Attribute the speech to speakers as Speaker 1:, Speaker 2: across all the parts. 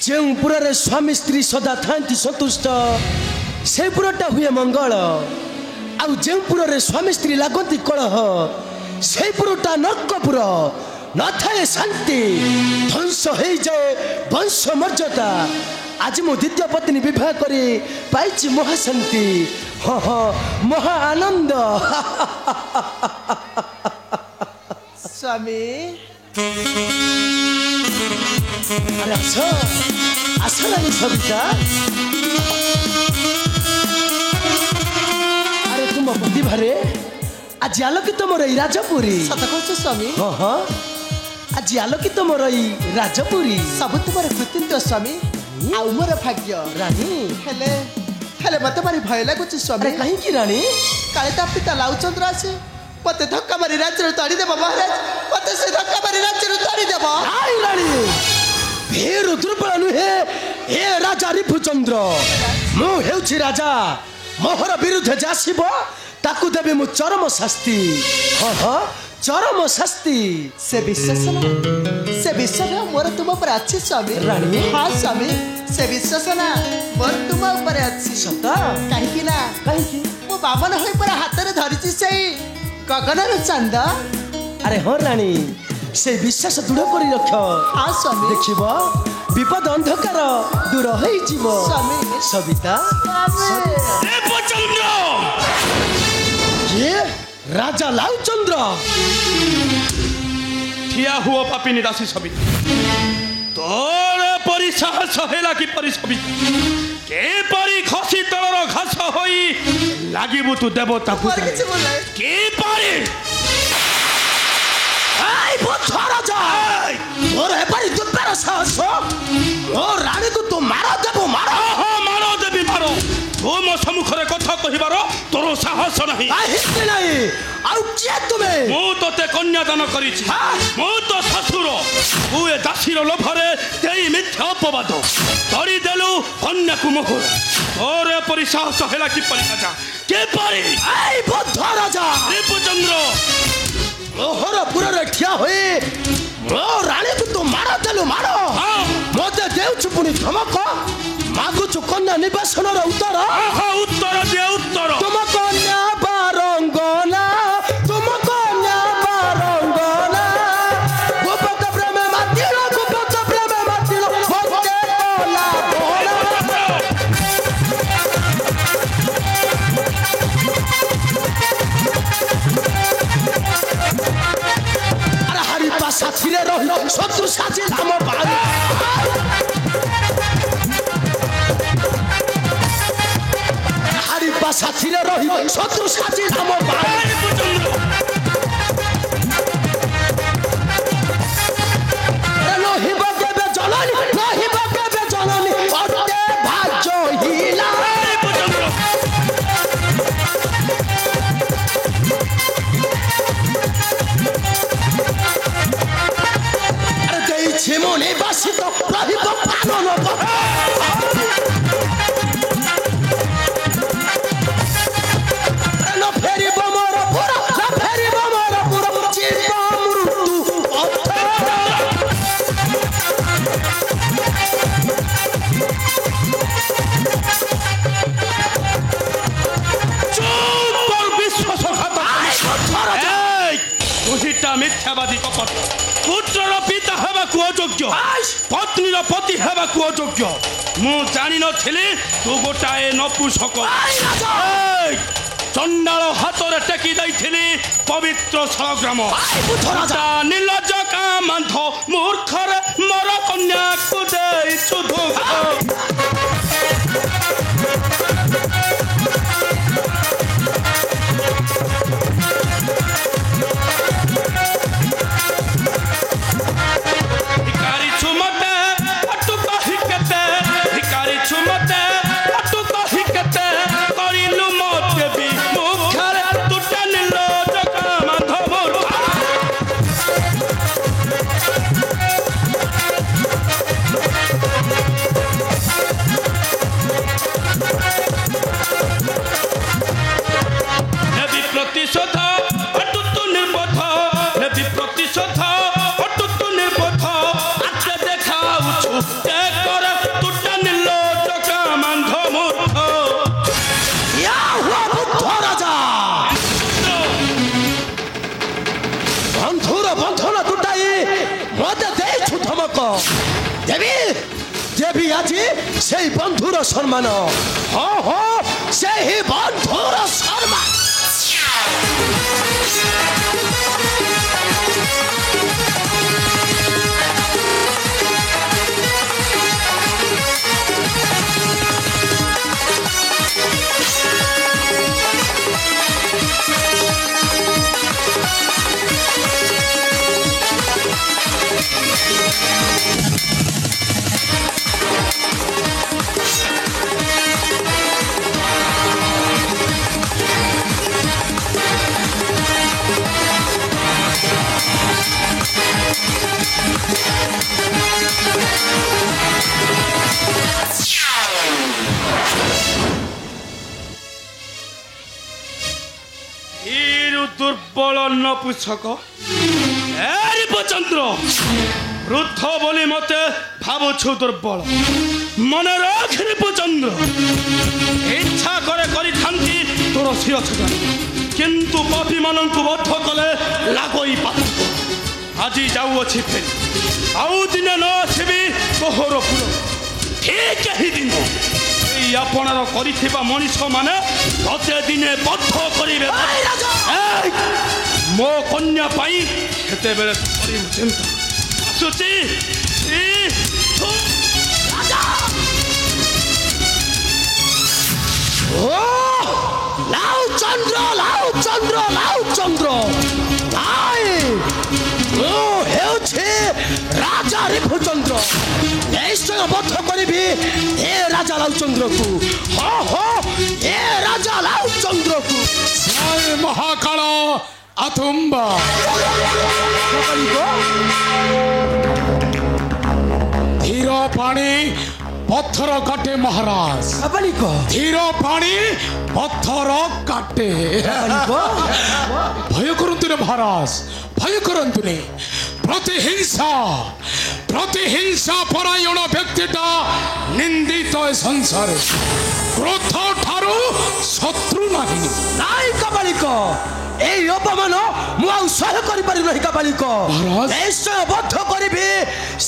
Speaker 1: ଯେଉଁ ପୁରରେ ସ୍ୱାମୀ ସ୍ତ୍ରୀ ସଦା ଥାନ୍ତି ସନ୍ତୁଷ୍ଟ ସେ ପୁରଟା ହୁଏ ମଙ୍ଗଳ ଆଉ ଯେଉଁ ପୁରରେ ସ୍ୱାମୀ ସ୍ତ୍ରୀ ଲାଗନ୍ତି କଳହ ସେ ପୁରଟା ନର୍କପୁର ନଥାଏ ଶାନ୍ତି ଧ୍ୱଂସ ହେଇଯାଏ ବଂଶ ମର୍ଯ୍ୟାଦା आज मो द्वितीय पत्नी विवाह करी पाइछि महाशांति हाँ हाँ महा आनंद
Speaker 2: स्वामी
Speaker 1: अरे आस आस नहीं सविता अरे तुम पति भारे आज आलोकित मोर राजपुरी
Speaker 2: सत कहछ स्वामी
Speaker 1: हाँ हाँ आज आलोकित मोर राजपुरी
Speaker 2: सब तुमर कृतित्व स्वामी आउ मोर भाग्य
Speaker 1: रानी
Speaker 2: हेले हेले मते मारी भय लागुची स्वामी
Speaker 1: कहीं की रानी
Speaker 2: काले ता पिता लाउचंद्र आसे मते धक्का मारी राज्य तड़ी देबो महाराज मते से धक्का मारी राज्य तड़ी देबो
Speaker 1: आई रानी फेर दुर्बल नुहे ए राजा रिपुचंद्र मु हेउछि राजा मोहर विरुद्ध जासिबो ताकू देबे मु चरम शास्ति हाँ हाँ चरम शास्ति
Speaker 2: से विश्वास मोर तुम पर अच्छी स्वामी
Speaker 1: रानी
Speaker 2: हाँ स्वामी से विश्वास ना मोर तुम ऊपर अच्छी
Speaker 1: सता
Speaker 2: कहीं ना
Speaker 1: कहीं
Speaker 2: मो बामन होई पर हाथ रे धरिछि सेई गगनर चंद
Speaker 1: अरे हाँ रानी से विश्वास दृढ़ करी रख
Speaker 2: हाँ स्वामी
Speaker 1: देखिबो विपद अंधकार दूर होई जीवो
Speaker 2: स्वामी
Speaker 1: सविता
Speaker 3: रिपुचंद्र
Speaker 1: ये राजा लाउचंद्र
Speaker 3: ठिया हुओ पापिनी दासी सविता तोरे परि साहस हेला कि परि सविता के परि खसी तलर घास होई लागिबु तू देवता को के परि
Speaker 1: आई बुद्ध राजा मोर हे परि दुपर साहस ओ रानी को तू मारो देबो मारो
Speaker 3: हाँ मारो देवी मारो तू मो सम्मुखरे कथा कहिबार तोर साहस नहीं
Speaker 1: हिस्से नहीं आउ किया तुम्हें
Speaker 3: मु तोते कन्यादान करिछि मु तो ससुर तू ए दासीर लोभरे तेई मिथ्या अपवाद तड़ी देलु कन्या को मोहर तोरे परि साहस हेला कि परि राजा के परि
Speaker 1: आई बुद्ध राजा
Speaker 3: रिपुचंद्र
Speaker 1: मोहर पुरे ठिया होई ओ रानी को तू मारो देलु मारो मते देउछु पुनी धमक मागुछु कन्या निवासन र उत्तर
Speaker 3: उत्तर दे उत्तर
Speaker 1: तुम कन्या बारंगना तुम कन्या बारंगना गोपत प्रेम मातिलो भक्ते कोला बोला अरे हरि पासा फिरे रही शत्रु साजिल हम बारे हरि पासा फिरे रही शत्रु साजिल हम बारे नहीं बगेबे जननी अटे भाजो हिला अरे देई छिमुनी बासित रहिब पालन न फेरिब मोर पुरा न फेरिब मोर पुरा चिर मृत्यु
Speaker 3: मिथ्यावादी कपट पुत्रर पिता हेबाकु अयोग्य पत्नीर पति हेबाकु अयोग्य मु जानि नथिली तू गोटाए नपुंसक चंडाल हाथरे टेकी दैथिली पवित्र सग्राम निर्लज कामांध मूर्खर मोर कन्या को देइछु धोखा
Speaker 1: মতে ଦେଇଛୁ ଧମକ ଦେବି ଦେବି ଆଜି ସେଇ ବନ୍ଧୁର ସମ୍ମାନ ହଁ ହଁ ସେହି ବନ୍ଧୁର ସମ୍ମାନ
Speaker 3: দুর্বল নপুছক চন্দ্র বৃদ্ধ বলি মতে ভাবুছু দুর্বল মনে রাখ রিপুচন্দ্র ইচ্ছা করে করিথান্তি তোর শিরচ্ছেদন কিন্তু পাপী মানଙ୍କୁ বদ্ধ কলে লাগই পাতঙ্ক আজি যাউଅছি ফেরি ଆଉ ଦିନେ ନ ଆସିବି ତୋହରପୁର ଠିକ ଏହି ଦିନ এই আপনার করিথিবা মଣିষ মানে ততে দিনে বদ্ধ করিবে মো কন্যা পাই সেতেবেলে করিব চিন্তা আসুচি
Speaker 1: লাউ চন্দ্র লাউ চন্দ্র লাউ চন্দ্র তাই ও হেউছে রাজা রিপুচন্দ্র নিশ্চয় বদ্ধ করিবি এ রাজা লাউচন্দ্রকু হ হ এ রাজা লাউচন্দ্রকু
Speaker 4: জয় মহাকাল আতুম্বা ধীর পানি পথর কাটে মহারাজ ধীর পানি পথর কাটে ভয় করতুনি মহারাজ ভয় করতুনি প্রতিহিংসা পরায়ণ ব্যক্তিটা নিন্দিত সংসারে ক্রোধ ঠারু শত্রু নাহি
Speaker 1: নাই কাপালিক এই অপমান মু আউ সহ্য করি পারি নাই কাপালিক নিশ্চয় বদ্ধ করিবি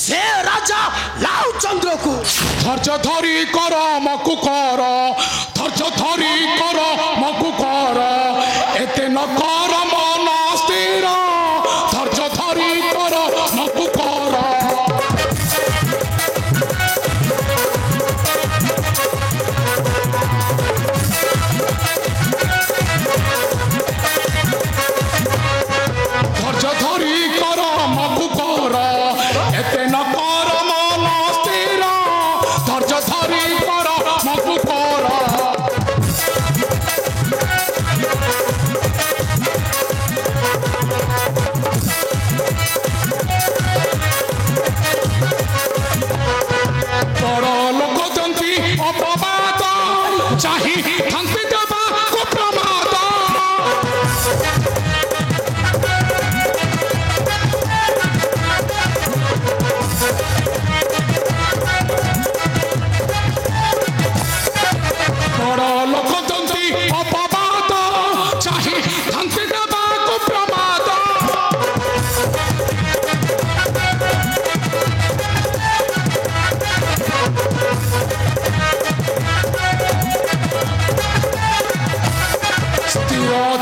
Speaker 1: সে রাজা লাউচন্দ্রকু
Speaker 4: ধৈর্য ধরি কর মকু কর ধৈর্য ধরি কর মকু কর এতে ন কর মন স্থির ধৈর্য ধরি কর মকু কর ধৈর্য ধরি কর মকু কর এতে ন কর মন স্থির ধৈর্য ধরি কর মকু কর বড় লোক যন্ত্রী অপবাদ চাহি থান্তি দেবা কুপ্রমাদ বড় লোক যন্ত্রী অপবাদ চাহি থান্তি দেবা কুপ্রমাদ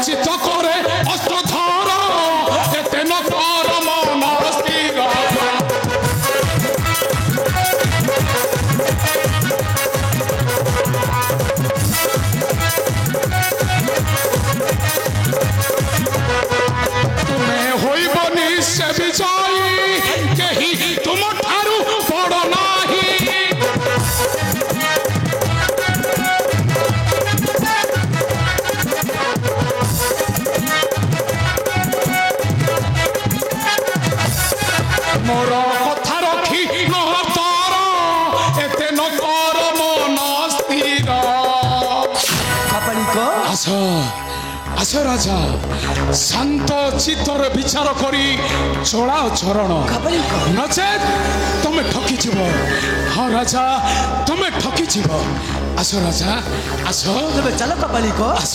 Speaker 4: চিত করে অস্ত্র ধর এতে ন কর মন স্থির তুমে হইব নিশ্চয় বিজয়ী কেহি তুম ঠারু বড় নাহি মোর কথা রখি নহতর এতে ন কর মন স্থির
Speaker 1: কাপালিক
Speaker 4: আস আস রাজা শান্ত চিত্তর বিচার করি চড়াও চরণ
Speaker 1: কাপালিক
Speaker 4: নচেত তুমি ঠকি যাব হ্যাঁ রাজা তুমি ঠকি যাব আস রাজা আস
Speaker 1: তবে চলো কাপালিক
Speaker 4: আস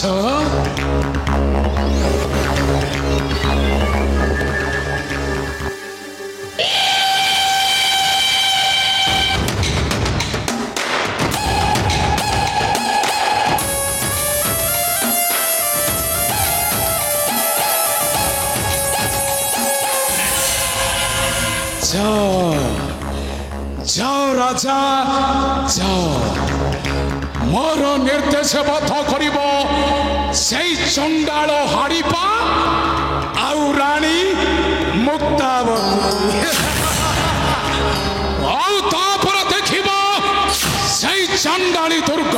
Speaker 4: যাও যাও রাজা যাও মোর নির্দেশ বদ্ধ করিব সেই চণ্ডাଳ হাড়িপা ଆଉ ରାଣୀ ମୁକ୍ତାବତୀ ଆଉ ତାପରେ ଦେଖିବ ସେଇ ଚଣ୍ଡାଳୀ ଦୁର୍ଗ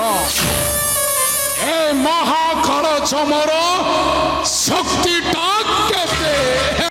Speaker 4: ଏ ମହାକାଳ ଚମର ଶକ୍ତିଟା କେତେ